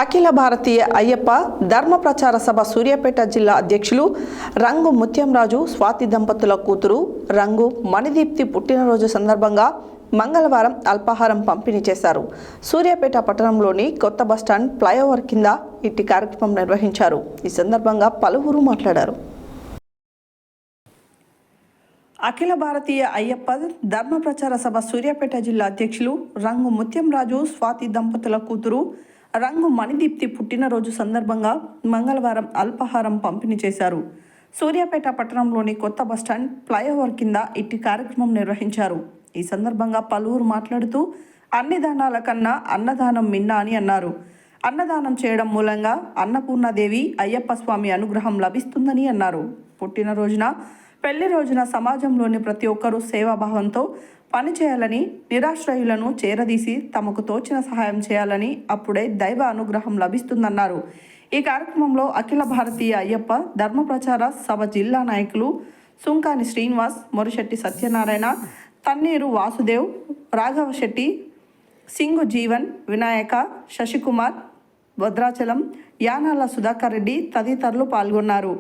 అఖిల భారతీయ అయ్యప్ప ధర్మ ప్రచార సభ సూర్యాపేట జిల్లా అధ్యక్షులు రంగు ముత్యంరాజు స్వాతి దంపతుల కూతురు రంగు మణిదీప్తి పుట్టినరోజు సందర్భంగా మంగళవారం అల్పాహారం పంపిణీ చేశారు. సూర్యాపేట పట్టణంలోని కొత్త బస్టాండ్ ఫ్లైఓవర్ కింద ఇట్టి కార్యక్రమం నిర్వహించారు. ఈ సందర్భంగా పలువురు మాట్లాడారు. అఖిల భారతీయ అయ్యప్ప ధర్మ ప్రచార సభ సూర్యాపేట జిల్లా అధ్యక్షులు రంగు ముత్యంరాజు స్వాతి దంపతుల కూతురు రంగు మణిదీప్తి పుట్టినరోజు సందర్భంగా మంగళవారం అల్పాహారం పంపిణీ చేశారు. సూర్యాపేట పట్టణంలోని కొత్త బస్టాండ్ ఫ్లైఓవర్ కింద ఇట్టి కార్యక్రమం నిర్వహించారు. ఈ సందర్భంగా పలువురు మాట్లాడుతూ అన్ని దానాల కన్నా అన్నదానం మిన్నా అని అన్నారు. అన్నదానం చేయడం మూలంగా అన్నపూర్ణాదేవి అయ్యప్ప స్వామి అనుగ్రహం లభిస్తుందని అన్నారు. పుట్టినరోజున పెళ్లి రోజున సమాజంలోని ప్రతి ఒక్కరూ సేవాభావంతో పనిచేయాలని, నిరాశ్రయులను చేరదీసి తమకు తోచిన సహాయం చేయాలని, అప్పుడే దైవ అనుగ్రహం లభిస్తుందన్నారు. ఈ కార్యక్రమంలో అఖిల భారతీయ అయ్యప్ప ధర్మ ప్రచార సభ జిల్లా నాయకులు సుంకాని శ్రీనివాస్, మొరిశెట్టి సత్యనారాయణ, తన్నీరు వాసుదేవ్, రాఘవ శెట్టి, సింగు జీవన్, వినాయక, శశికుమార్, భద్రాచలం, యానాల సుధాకర్ రెడ్డి తదితరులు పాల్గొన్నారు.